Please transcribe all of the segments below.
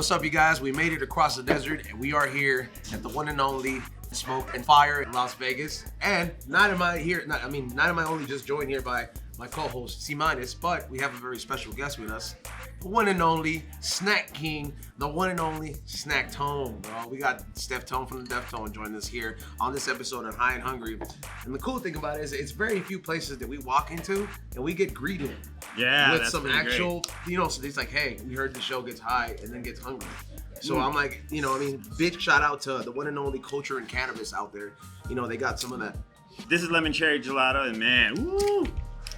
What's up, you guys? We made it across the desert, and we are here at the one and only Smoke and Fire in Las Vegas. And not am I only just joined here by my co-host C-, but we have a very special guest with us, the one and only Snack King, the one and only Snacktone, bro. We got Steftone from the Deftones joining us here on this episode of High and Hungry. And the cool thing about it is it's very few places that we walk into and we get greeted with some actual, great. So it's like, hey, we heard the show gets high and then gets hungry. So I'm like, big shout out to the one and only Culture and Cannabis out there. They got some of that. This is lemon cherry gelato, and man, woo!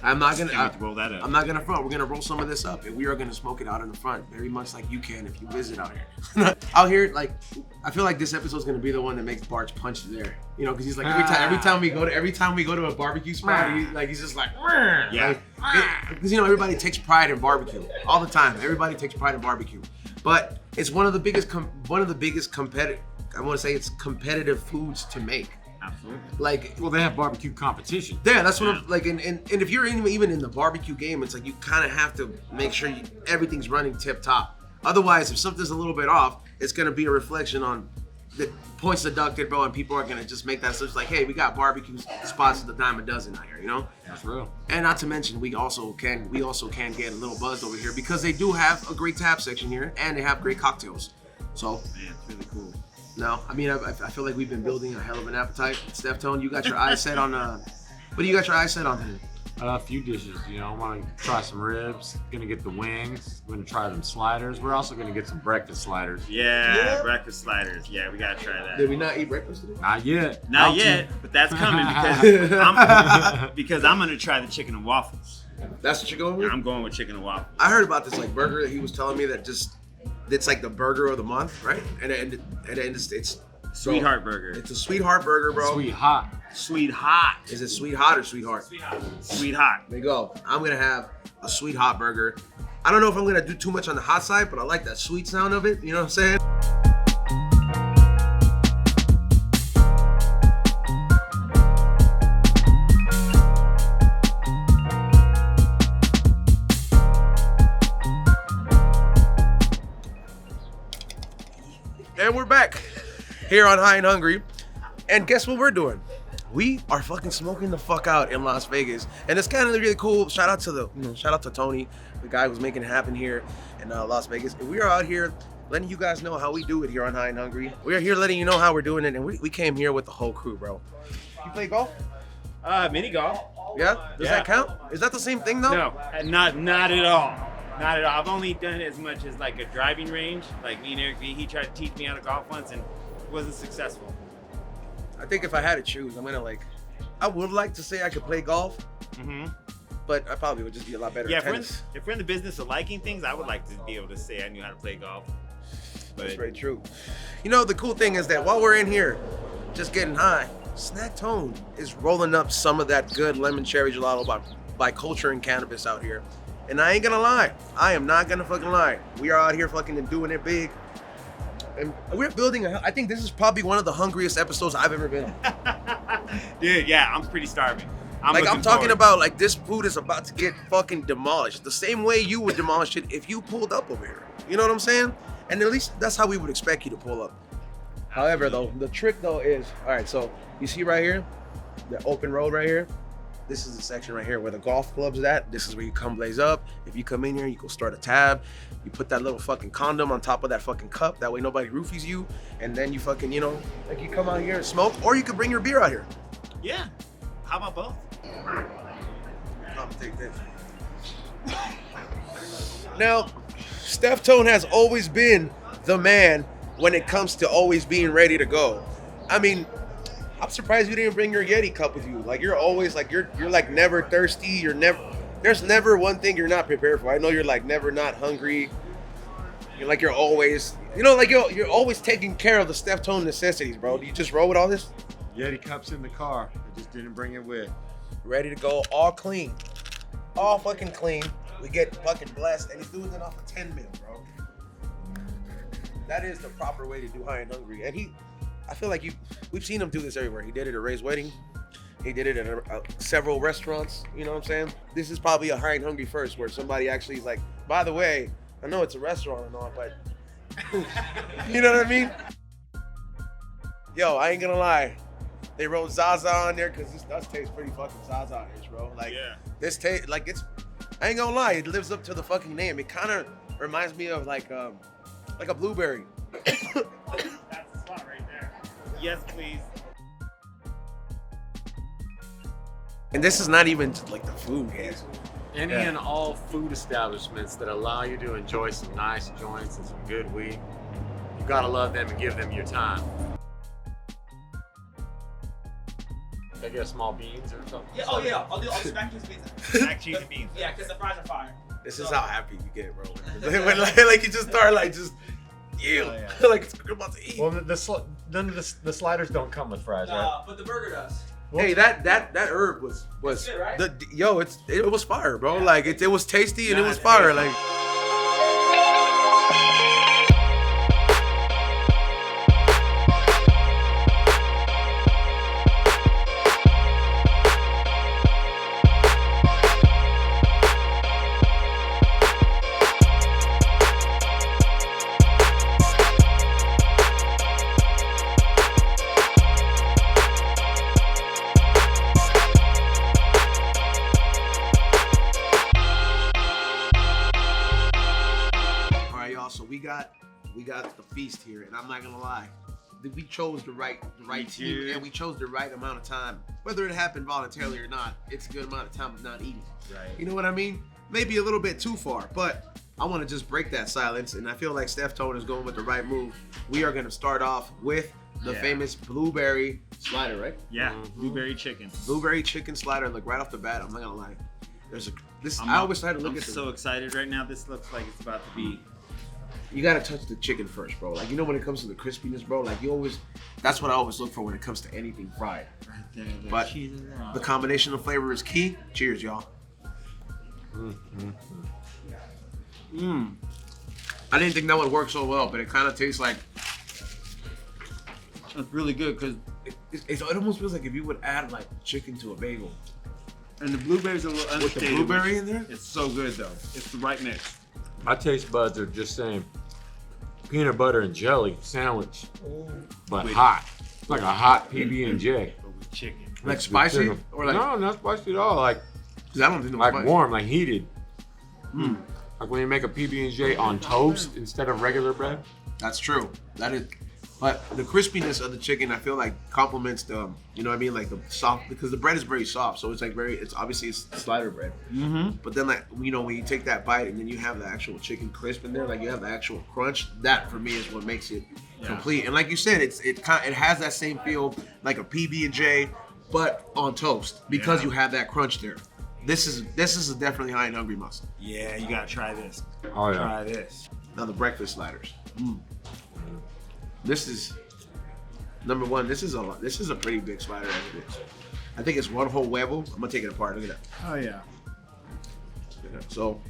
I'm not gonna roll that up. I'm not gonna front. We're gonna roll some of this up, and we are gonna smoke it out in the front, very much like you can if you visit out here. Out here, like, I feel like this episode's gonna be the one that makes Bart's punch there. Because he's like every time we go to a barbecue spot, he's just like, yeah, because everybody takes pride in barbecue all the time. Everybody takes pride in barbecue, but it's one of the biggest competitive. I want to say it's competitive foods to make. Absolutely. They have barbecue competition. Yeah, that's what I'm like. And if you're even in the barbecue game, it's like you kind of have to make sure everything's running tip top. Otherwise, if something's a little bit off, it's gonna be a reflection on the points deducted, bro. And people are gonna just make that such like, hey, we got barbecue spots at the dime a dozen out here, That's real. And not to mention, we also can get a little buzzed over here because they do have a great tap section here and they have great cocktails. So, man, it's really cool. No, I feel like we've been building a hell of an appetite. Steftone, you got your eyes set on what do you got your eyes set on today? A few dishes, I want to try some ribs, gonna get the wings, we're gonna try them sliders. We're also gonna get some breakfast sliders. Yeah, breakfast sliders. Yeah, we gotta try that. Did we not eat breakfast today? Not yet. Not yet, but that's coming because I'm gonna try the chicken and waffles. That's what you're going with? I'm going with chicken and waffles. I heard about this burger that he was telling me that it's like the burger of the month, right? And it's Sweetheart burger. It's a sweetheart burger, bro. Sweet hot. Sweet hot. Is it sweet hot or sweetheart? Sweet hot. There you go. I'm gonna have a sweet hot burger. I don't know if I'm gonna do too much on the hot side, but I like that sweet sound of it. You know what I'm saying? And we're back here on High and Hungry. And guess what we're doing? We are fucking smoking the fuck out in Las Vegas. And it's kind of really cool. Shout out to Tony, the guy who's making it happen here in Las Vegas. And we are out here letting you guys know how we do it here on High and Hungry. We are here letting you know how we're doing it. And we came here with the whole crew, bro. You play golf? Mini golf. Yeah? Does that count? Is that the same thing though? No, not at all. Not at all. I've only done as much as like a driving range. Like me and Eric V, he tried to teach me how to golf once and wasn't successful. I think if I had to choose, I would like to say I could play golf, but I probably would just be a lot better at tennis. If we're in the business of liking things, I would like to be able to say I knew how to play golf. But that's very true. The cool thing is that while we're in here just getting high, Snacktone is rolling up some of that good lemon cherry gelato by Culture and Cannabis out here. And I ain't gonna lie. I am not gonna fucking lie. We are out here fucking and doing it big. And we're building I think this is probably one of the hungriest episodes I've ever been on. Dude, yeah, I'm pretty starving. I'm talking about this food is about to get fucking demolished. The same way you would demolish it if you pulled up over here. You know what I'm saying? And at least that's how we would expect you to pull up. However, though, the trick though is, all right, so you see right here, the open road right here? This is the section right here where the golf club's at. This is where you come blaze up. If you come in here, you go start a tab. You put that little fucking condom on top of that fucking cup. That way nobody roofies you. And then you fucking, you come out here and smoke. Or you could bring your beer out here. Yeah. How about both? I'll take this. Now, Steftone has always been the man when it comes to always being ready to go. I mean, I'm surprised you didn't bring your Yeti cup with you. Like, you're always like, you're like never thirsty. There's never one thing you're not prepared for. I know you're like never not hungry. You're always, you're always taking care of the Steftone necessities, bro. Do you just roll with all this? Yeti cups in the car. I just didn't bring it with. Ready to go, all clean. All fucking clean. We get fucking blessed. And he's doing it off of 10 mil, bro. That is the proper way to do High and Hungry. And I feel like we've seen him do this everywhere. He did it at Ray's wedding. He did it at several restaurants. You know what I'm saying? This is probably a High and Hungry first, where somebody actually is like, by the way, I know it's a restaurant and all, but You know what I mean? Yo, I ain't gonna lie. They wrote Zaza on there because this does taste pretty fucking Zaza-ish, bro. Like, this taste, like it's, I ain't gonna lie, it lives up to the fucking name. It kind of reminds me of like a blueberry. That's the spot right there. Yes, please. And this is not even like the food, guys. Any and all food establishments that allow you to enjoy some nice joints and some good weed, you gotta love them and give them your time. Can I get small beans or something? Yeah, oh yeah, I'll do all the mac cheese beans. Mac cheese and beans. Yeah, because the fries are fire. This is how happy you get, bro. When like you just start like just, like it's about to eat. Well, the sliders don't come with fries, right? But the burger does. Hey, that herb was It's good, right? it was fire, bro. Like it was tasty and it was fire. Like. So we got the feast here, and I'm not gonna lie, we chose the right team, and we chose the right amount of time. Whether it happened voluntarily or not, it's a good amount of time of not eating. Right. You know what I mean? Maybe a little bit too far, but I want to just break that silence, and I feel like Steftone is going with the right move. We are gonna start off with the famous blueberry slider, right? Yeah, blueberry chicken. Blueberry chicken slider. Look, right off the bat, I'm not gonna lie. I always try to look at this. I'm so excited right now. This looks like it's about to be. You gotta touch the chicken first, bro. Like, you know, when it comes to the crispiness, bro, like that's what I always look for when it comes to anything fried. Right there, but the combination of flavor is key. Cheers, y'all. I didn't think that would work so well, but it kind of tastes like. It's really good because it almost feels like if you would add like chicken to a bagel. And the blueberries are a little with the blueberry in there. It's so good though. It's the right mix. My taste buds are just saying peanut butter and jelly sandwich, but hot. It's like a hot PB&J. But with chicken. Like spicy or like? No, not spicy at all. Like, cause I don't think it was like spicy. warm, like heated. Like when you make a PB&J on toast instead of regular bread. That's true. That is. But the crispiness of the chicken, I feel like complements the, you know what I mean, like the soft, because the bread is very soft, so it's like it's obviously it's slider bread. But then like, you know, when you take that bite and then you have the actual chicken crisp in there, like you have the actual crunch, that for me is what makes it complete. And like you said, it has that same feel like a PB&J, but on toast because you have that crunch there. This is definitely high and hungry must. Yeah, you gotta try this. Oh yeah. Try this. Now the breakfast sliders. This is number one. This is a pretty big slider as it is. I think it's one whole huevo. I'm gonna take it apart. Look at that. Oh yeah. So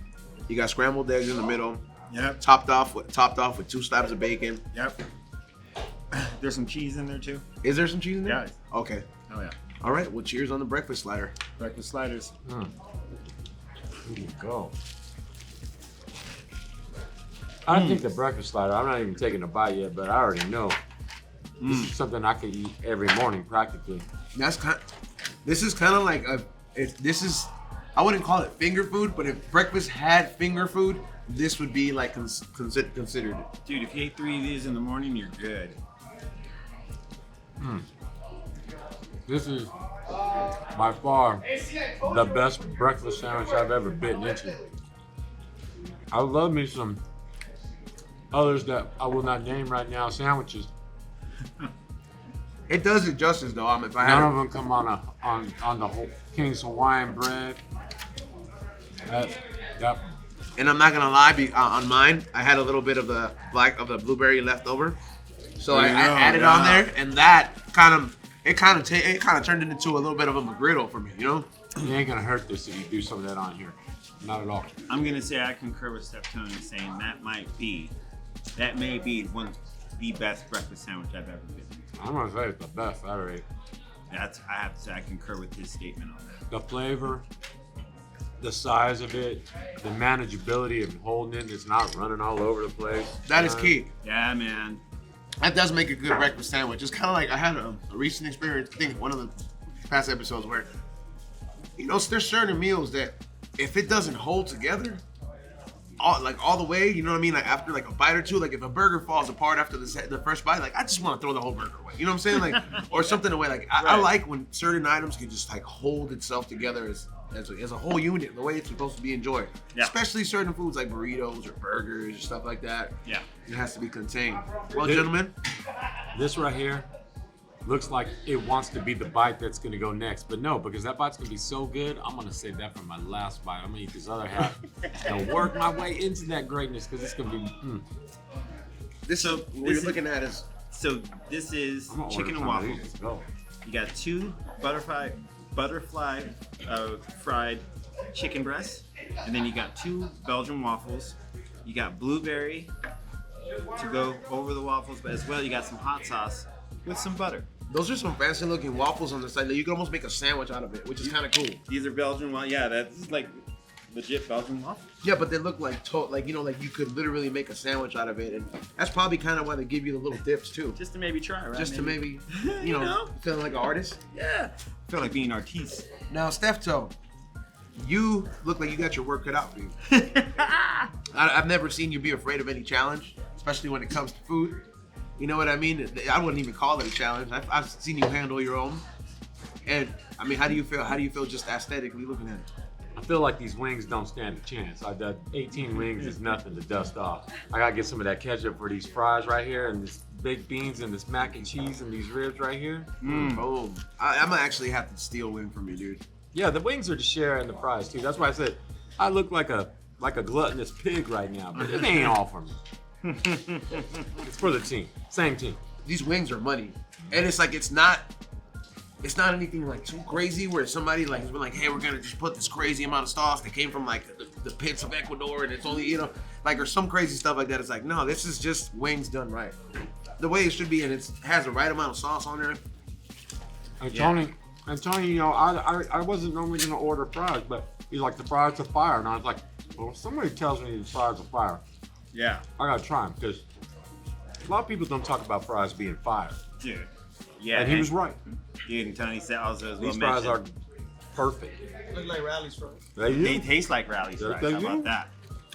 you got scrambled eggs in the middle. Yep. Topped off with 2 slabs of bacon. Yep. There's some cheese in there too. Is there some cheese in there? Yeah. Okay. Oh yeah. All right. Well, cheers on the breakfast slider. Breakfast sliders. Here you go. I think the breakfast slider, I'm not even taking a bite yet, but I already know. This is something I could eat every morning practically. This is kind of like I wouldn't call it finger food, but if breakfast had finger food, this would be like considered. Dude, if you ate 3 of these in the morning, you're good. This is by far the best breakfast sandwich I've ever bitten into. I love me some others that I will not name right now sandwiches. It does it justice though. If I None of them come on the whole King's Hawaiian bread. Yep. And I'm not gonna lie, on mine, I had a little bit of the blueberry left over, so I added on there, and that kind of turned it into a little bit of a McGriddle for me, you know. It ain't gonna hurt this if you do some of that on here. Not at all. I'm gonna say I concur with Steftone in saying that may be one of the best breakfast sandwich I've ever bitten. I'm gonna say it's the best I ever ate. I have to say I concur with his statement on that. The flavor, the size of it, the manageability of holding it, it's not running all over the place. That is key. Yeah, man. That does make a good breakfast sandwich. It's kind of like I had a recent experience, I think one of the past episodes where, there's certain meals that if it doesn't hold together, all the way, you know what I mean? Like after like a bite or two, like if a burger falls apart after the first bite, like I just want to throw the whole burger away. You know what I'm saying? Like, or something away. Like I like when certain items can just like hold itself together as a whole unit, the way it's supposed to be enjoyed. Yeah. Especially certain foods like burritos or burgers or stuff like that. Yeah. It has to be contained. Well, gentlemen, This right here looks like it wants to be the bite that's gonna go next, but no, because that bite's gonna be so good, I'm gonna save that for my last bite. I'm gonna eat this other half and work my way into that greatness because it's gonna be. what you're looking at is So this is I'm gonna chicken order and some of these. waffles. Let's go. You got 2 butterfly fried chicken breasts, and then you got 2 Belgian waffles. You got blueberry to go over the waffles, but as well you got some hot sauce with some butter. those are some fancy looking waffles on the side. You can almost make a sandwich out of it, which is kind of cool. These are Belgian waffles. Yeah, that's like legit Belgian waffles. Yeah, but they look like like you could literally make a sandwich out of it, and that's probably kind of why they give you the little dips too, Just to maybe try, right? just to maybe You know? feeling like an artist. Yeah. Feel like being an artiste. Now, Steftone, you look like you got your work cut out for you. I've never seen you be afraid of any challenge, especially when it comes to food. You know what I mean? I wouldn't even call it a challenge. I've seen you handle your own. And I mean, how do you feel? How do you feel just aesthetically looking at it? I feel like these wings don't stand a chance. The 18 wings is nothing to dust off. I gotta get some of that ketchup for these fries right here, and this baked beans, and this mac and cheese, and these ribs right here. Boom. I'm gonna actually have to steal wing from you, dude. Yeah, the wings are to share and the fries too. That's why I said I look like a gluttonous pig right now, but it ain't all for me. It's for the team. Same team. These wings are money, and it's like it's not anything like too crazy where somebody like has been like, hey, we're gonna just put this crazy amount of sauce that came from like the pits of Ecuador, and it's only like or some crazy stuff like that. It's like, no, this is just wings done right, the way it should be, and it has the right amount of sauce on there. And Tony, I wasn't normally gonna order fries, but he's like, the fries are fire, and I was like, well, if somebody tells me these fries are fire, Yeah. I gotta try them because a lot of people don't talk about fries being fire, Dude. Yeah. and he was right. Dude, and Tony said also as well These fries are mentioned, perfect. Look like Rally's fries. they taste like rallies They're- fries. they How do. about that?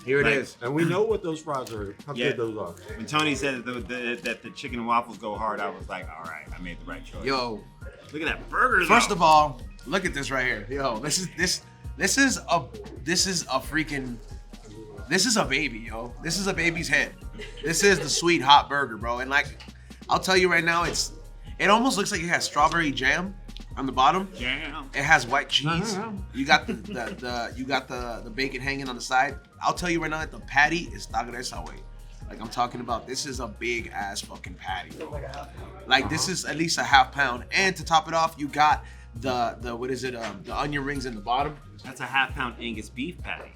Here it Like- is. And we know what those fries are, how Yeah. good those are. When Tony said that the chicken and waffles go hard, I was like, all right, I made the right choice. Yo, Look at that burger. first of all, look at this right here. Yo, this is a baby, yo. This is a baby's head. This is the sweet hot burger, bro. And like, I'll tell you right now, it almost looks like it has strawberry jam on the bottom. Jam. It has white cheese. Yeah. You got the bacon hanging on the side. I'll tell you right now that the patty is taco esa way. Like I'm talking about, this is a big ass fucking patty. Like this is at least a half pound. And to top it off, you got the the onion rings in the bottom. That's a half-pound Angus beef patty.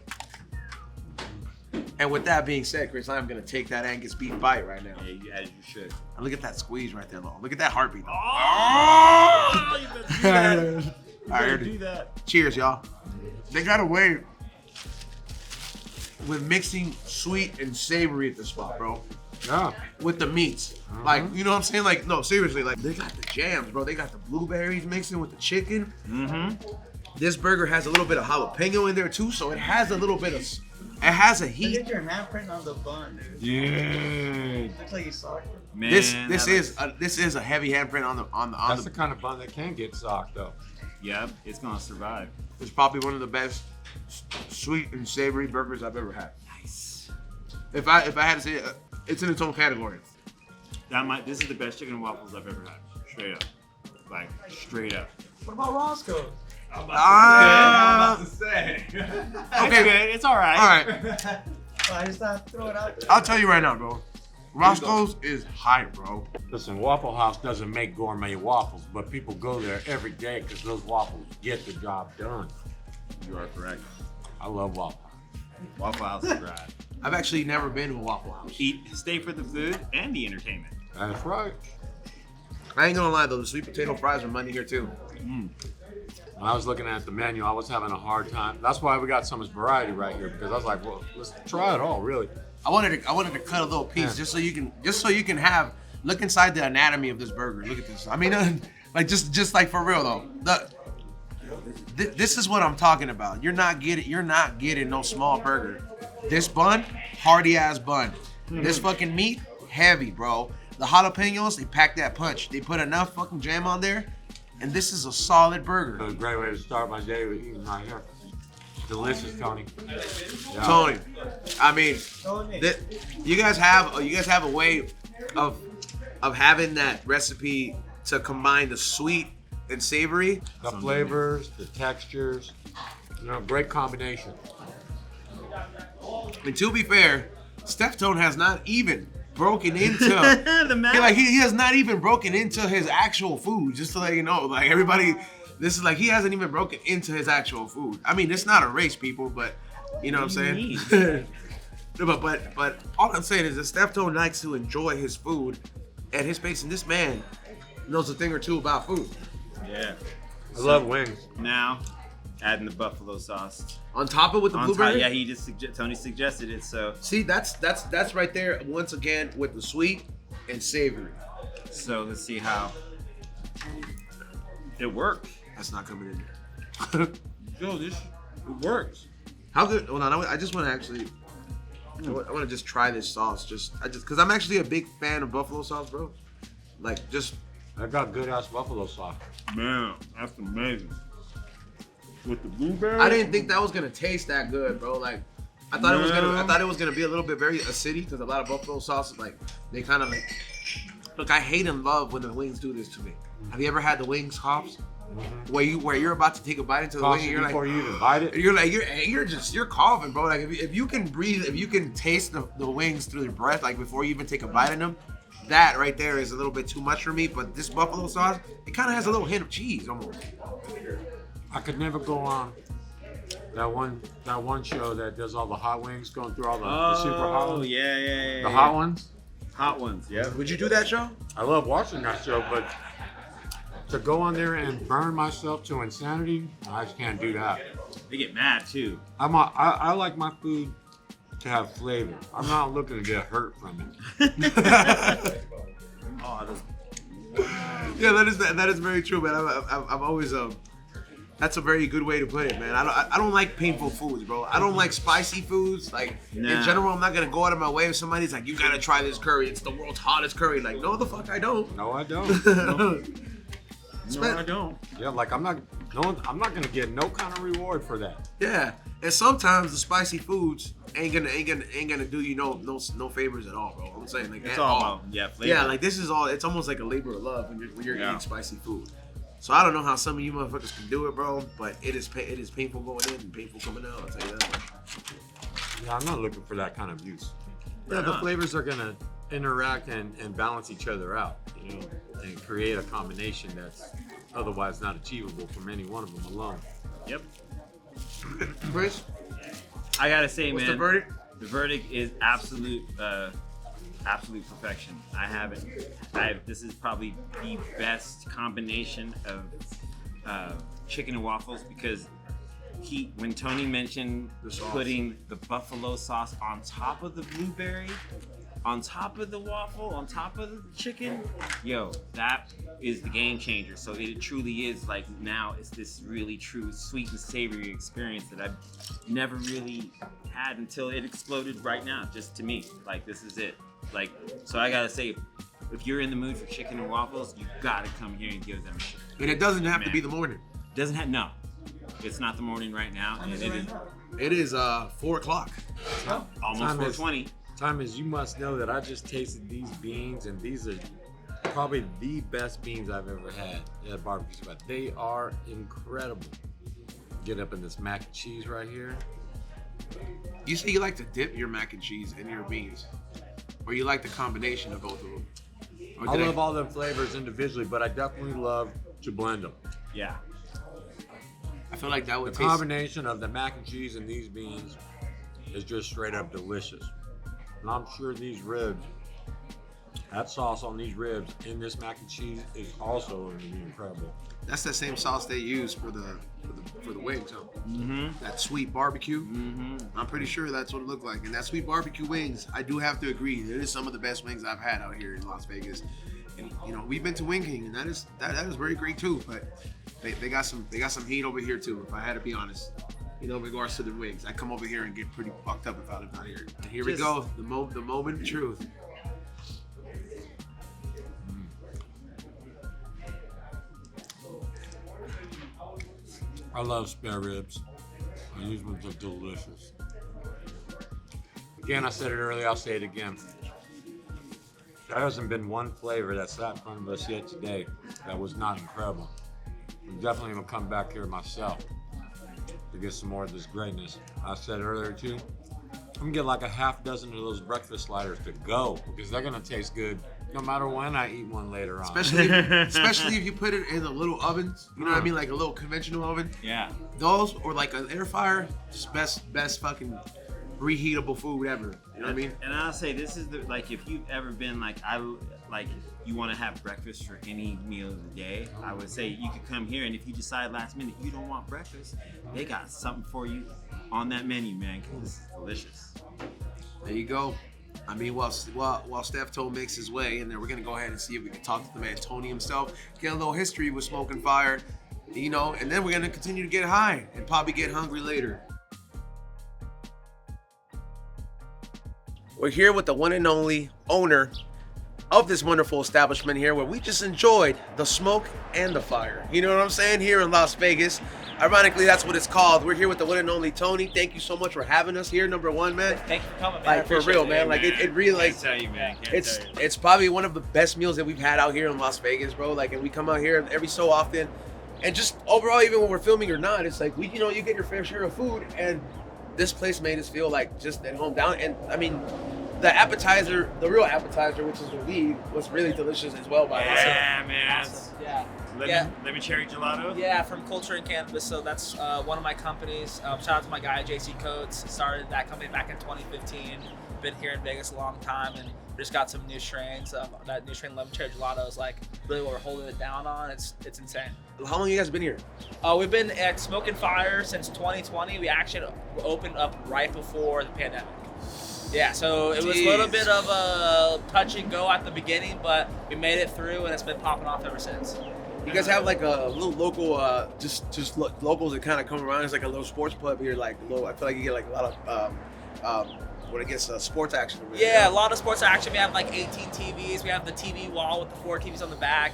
And with that being said, Chris, I'm gonna take that Angus beef bite right now. Yeah, as you should. And look at that squeeze right there, though. Look at that heartbeat. Though. Oh, you better do that. You All better right, do that. cheers, y'all. They got away with mixing sweet and savory at this spot, bro. Yeah. With the meats. Like, you know what I'm saying? Like, no, seriously, like they got the jams, bro. They got the blueberries mixing with the chicken. Mm-hmm. This burger has a little bit of jalapeno in there too, so it has a little bit of, it has a Look heat. at your handprint on the bun, dude. Yeah. Looks like you socked it. Man, This is a heavy handprint on That's the. the kind of bun that can get socked though. Yep, it's gonna survive. It's probably one of the best sweet and savory burgers I've ever had. Nice. If I had to say it, it's in its own category. This is the best chicken and waffles I've ever had. Straight up. Like, straight up. What about Roscoe's? Ah, say. okay. It's good. It's all right. All right, I just have to throw it out there. I'll tell you right now, bro. Roscoe's is hype, bro. Listen, Waffle House doesn't make gourmet waffles, but people go there every day because those waffles get the job done. You are correct. I love Waffle House. Waffle House is right. I've actually never been to a Waffle House. Stay for the food and the entertainment. That's right. I ain't gonna lie though, the sweet potato fries are money here too. When I was looking at the menu, I was having a hard time. That's why we got so much variety right here, because I was like, well, let's try it all, really. I wanted to cut a little piece just so you can have look inside the anatomy of this burger. Look at this. I mean, like just like for real though. This is what I'm talking about. You're not getting no small burger. This bun, hearty ass bun. This fucking meat, heavy, bro. The jalapenos, they pack that punch. They put enough fucking jam on there, and this is a solid burger. It's a great way to start my day with eating right here. Delicious, Tony. Yeah. Tony, I mean, Tony. you guys have a way of having that recipe to combine the sweet and savory. The flavors, the textures, great combination. And to be fair, Steftone has not even broken into The map. he has not even broken into his actual food. Just to let you know, like everybody, this is like he hasn't even broken into his actual food. I mean, it's not a race, people, but you know what I'm saying. but all I'm saying is that Steftone likes to enjoy his food at his pace, and this man knows a thing or two about food. Yeah. I love wings. Now, adding the buffalo sauce. On top of with the On blueberry. top, yeah, Tony suggested it, so. See, that's right there once again with the sweet and savory. So let's see how it worked. That's not coming in there. Yo, it works. How good? Hold on, I just want to actually. I want to just try this sauce, because I'm actually a big fan of buffalo sauce, bro. Like, I got good ass buffalo sauce. Man, that's amazing. With the blueberry. I didn't think that was gonna taste that good, bro. Like, I thought it was gonna be a little bit very acidic, because a lot of buffalo sauces, like, they kind of like. Look, I hate and love when the wings do this to me. Have you ever had the wings hops? Where you're about to take a bite into the wing, and you're before like, you even bite it. You're coughing, bro. Like if you can breathe, if you can taste the wings through your breath, like before you even take a bite in them, that right there is a little bit too much for me. But this buffalo sauce, it kind of has a little hint of cheese almost. I could never go on that one show that does all the hot wings, going through all the super hot ones. Yeah. The hot ones. Hot ones, yeah. Would you do that show? I love watching that show, but to go on there and burn myself to insanity, I just can't do that. They get mad too. I like my food to have flavor. I'm not looking to get hurt from it. Yeah, that is very true, man. I've always that's a very good way to put it, man. I don't like painful foods, bro. I don't like spicy foods. Like in general, I'm not gonna go out of my way if somebody's like, you gotta try this curry. It's the world's hottest curry. Like, no, the fuck I don't. No, I don't. No, I don't. Yeah, like I'm not gonna get no kind of reward for that. Yeah, and sometimes the spicy foods ain't gonna do you no favors at all, bro. I'm saying like It's at all all. about flavor. Yeah, like this is all. It's almost like a labor of love when you're eating spicy food. So I don't know how some of you motherfuckers can do it, bro. But it is painful going in and painful coming out. I'll tell you that. Yeah, I'm not looking for that kind of use. Yeah, Right the on. flavors are gonna interact and balance each other out, and create a combination that's otherwise not achievable from any one of them alone. Yep. Chris, I gotta say, what's man. the verdict? The verdict is absolute perfection. This is probably the best combination of chicken and waffles, because when Tony mentioned putting the buffalo sauce on top of the blueberry, on top of the waffle, on top of the chicken, yo, that is the game changer. So it truly is like, now it's this really true sweet and savory experience that I've never really had until it exploded right now, just to me. Like, this is it. Like, so I gotta say, if you're in the mood for chicken and waffles, you gotta come here and give them a shot. And it doesn't have to Man. be the morning. No, it's not the morning right now, and It is 4 o'clock. almost Time is- 4:20. Time is, you must know that I just tasted these beans, and these are probably the best beans I've ever had at barbecue spot. They are incredible. Get up in this mac and cheese right here. You say you like to dip your mac and cheese in your beans, or you like the combination of both of them? Or I did love all them flavors individually, but I definitely love to blend them. Yeah. I feel like that The would taste. combination of the mac and cheese and these beans is just straight up delicious. And I'm sure these ribs That sauce on these ribs in this mac and cheese is also going to be incredible. That's that same sauce they use for the wings, huh? Mm-hmm. That sweet barbecue. Mm-hmm. I'm pretty sure that's what it looked like. And that sweet barbecue wings, I do have to agree, it is some of the best wings I've had out here in Las Vegas. And you know, we've been to Wing King, and that is very great too. But they got some heat over here too. If I had to be honest, you know, in regards to the wings, I come over here and get pretty fucked up if I'm not here. And here we go, the moment of truth. I love spare ribs. These ones are delicious. Again, I said it earlier, I'll say it again. There hasn't been one flavor that sat in front of us yet today that was not incredible. I'm definitely gonna come back here myself to get some more of this greatness. I said earlier too, I'm gonna get like a half dozen of those breakfast sliders to go because they're gonna taste good no matter when I eat one later on. Especially if you put it in the little ovens, you know what I mean, like a little conventional oven. Yeah. Those or like an air fryer, just best fucking reheatable food ever. You know what I mean? And I'll say this is like if you've ever been like you want to have breakfast for any meal of the day, I would say you could come here, and if you decide last minute you don't want breakfast, they got something for you on that menu, man. 'Cause this is delicious. There you go. I mean, while Steftone makes his way in there, we're gonna go ahead and see if we can talk to the man Tony himself, get a little history with Smoking Fire, you know, and then we're gonna continue to get high and probably get hungry later. We're here with the one and only owner of this wonderful establishment here, where we just enjoyed the smoke and the fire. You know what I'm saying? Here in Las Vegas. Ironically, that's what it's called. We're here with the one and only Tony. Thank you so much for having us here, number one, man. Thank you for coming, man. Like, for real, man. Like, it really, like, Can't tell you, man. Can't it's tell you. it's probably one of the best meals that we've had out here in Las Vegas, bro. Like, and we come out here every so often, and just overall, even when we're filming or not, it's like you get your fair share of food, and this place made us feel like just at home down. And I mean, the appetizer, the real appetizer, which is the weed, was really delicious as well. By myself. Yeah, man. Yeah. Lemon cherry gelato. Yeah, from Culture and Cannabis. So that's one of my companies. Shout out to my guy, JC Coates. Started that company back in 2015. Been here in Vegas a long time, and just got some new strains. That new strain, Lemon Cherry Gelato, is like really what we're holding it down on. It's insane. How long you guys been here? We've been at Smoking Fire since 2020. We actually opened up right before the pandemic. Yeah, so it was a little bit of a touch and go at the beginning, but we made it through, and it's been popping off ever since. You guys have like a little local, just locals that kind of come around. It's like a little sports club here. Like I feel like you get like a lot of sports action. Over there, Yeah, a lot of sports action. We have like 18 TVs. We have the TV wall with the 4 TVs on the back.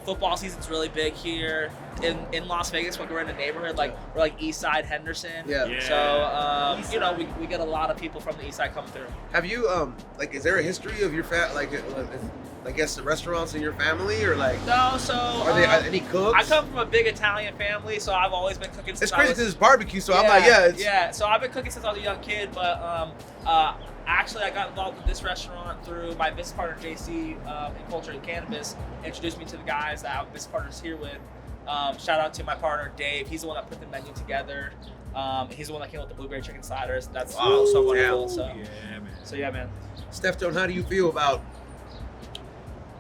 Football season's really big here in Las Vegas. When we're in a neighborhood, like we're like East Side Henderson. Yeah. So you know, we get a lot of people from the East Side come through. Have you like, is there a history of your I guess the restaurants in your family, or like? No, so Are there any cooks? I come from a big Italian family, so I've always been cooking since It's crazy because it's barbecue, so I'm like, yeah. So I've been cooking since I was a young kid, but actually I got involved with this restaurant through my business partner JC in Culture and Cannabis. Introduced me to the guys that I'm business partners here with. Shout out to my partner Dave. He's the one that put the menu together. He's the one that came up with the blueberry chicken sliders. That's so wonderful. So Yeah, man. So yeah, man. Steftone, how do you feel about?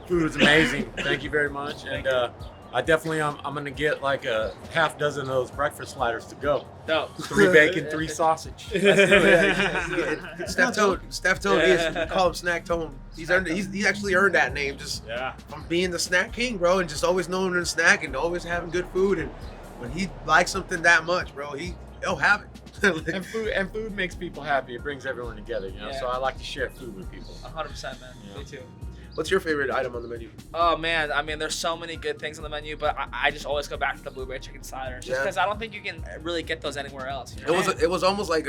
Food is amazing. Thank you very much. And I definitely, I'm gonna get like a half dozen of those breakfast sliders to go. No. 3 bacon, 3 sausage. Steftone, we call him Snacktone. He actually earned that name just from being the snack king, bro, and just always knowing to snack and always having good food. And when he likes something that much, bro, he'll have it. and food makes people happy. It brings everyone together, you know. Yeah. So I like to share food with people. 100%, man. Yeah. Me too. What's your favorite item on the menu? Oh man, I mean, there's so many good things on the menu, but I just always go back to the blueberry chicken sliders, just because I don't think you can really get those anywhere else. You know? It was almost like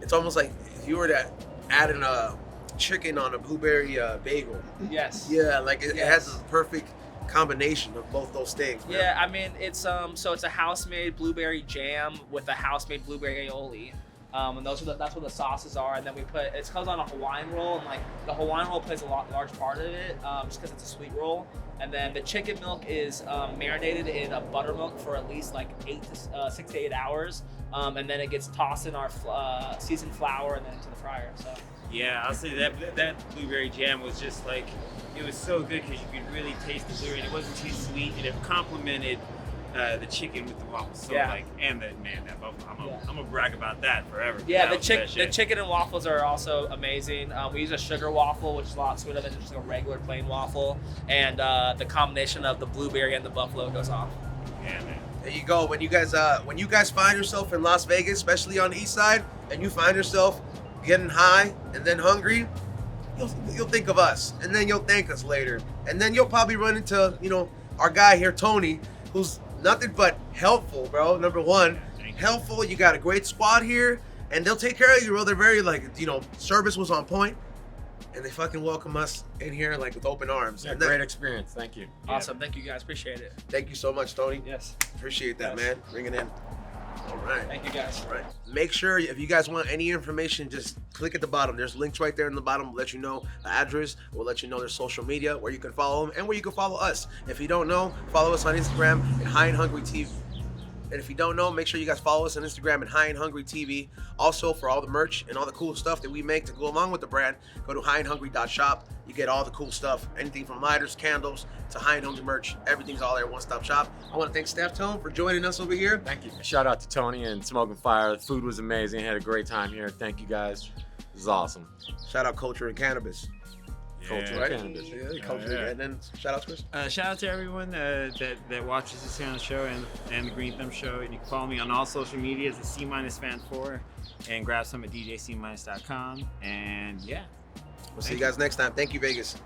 it's almost like if you were to add in a chicken on a blueberry bagel. Yes. Yeah, like it has the perfect combination of both those things. Man. Yeah, I mean, it's so it's a house-made blueberry jam with a house-made blueberry aioli. And that's what the sauces are, and then it comes on a Hawaiian roll, and like the Hawaiian roll plays a large part of it, just because it's a sweet roll. And then the chicken milk is marinated in a buttermilk for at least like 6 to 8 hours, and then it gets tossed in our seasoned flour and then into the fryer. So Yeah, I'll say that blueberry jam was just like, it was so good because you could really taste the blueberry. And it wasn't too sweet, and it complemented the chicken with the waffles. So like, and that buffalo. I'm gonna brag about that forever. Yeah, the chicken and waffles are also amazing. We use a sugar waffle, which is a lot sweeter than just like a regular plain waffle, and the combination of the blueberry and the buffalo goes off. Yeah, man. There you go. When you guys find yourself in Las Vegas, especially on the east side, and you find yourself getting high and then hungry, you'll think of us, and then you'll thank us later, and then you'll probably run into our guy here, Tony, who's nothing but helpful, bro. Number one, helpful. You got a great squad here, and they'll take care of you, bro. They're very service was on point, and they fucking welcome us in here like with open arms. Yeah, great experience. Thank you. Awesome. Thank you guys. Appreciate it. Thank you so much, Tony. Yes. Appreciate that, man. Bringing in. All right. Thank you guys. All right. Make sure if you guys want any information, just click at the bottom. There's links right there in the bottom. We'll let you know the address. We'll let you know their social media, where you can follow them and where you can follow us. If you don't know, follow us on Instagram at High and Hungry TV. And if you don't know, make sure you guys follow us on Instagram at High and Hungry TV. Also, for all the merch and all the cool stuff that we make to go along with the brand, go to highandhungry.shop. You get all the cool stuff, anything from lighters, candles, to High and Hungry merch. Everything's all there, one-stop shop. I want to thank Steftone for joining us over here. Thank you. Shout out to Tony and Smoking Fire. The food was amazing. Had a great time here. Thank you guys. This is awesome. Shout out Culture and Cannabis. Culture, right? Cannabis. Yeah, Culture. And then shout out, Chris. Shout out to everyone that watches us here on the show and the Green Thumb Show. And you can follow me on all social medias at C-Fan4 and grab some at DJC-.com. And yeah. We'll see you guys next time. Thank you, Vegas.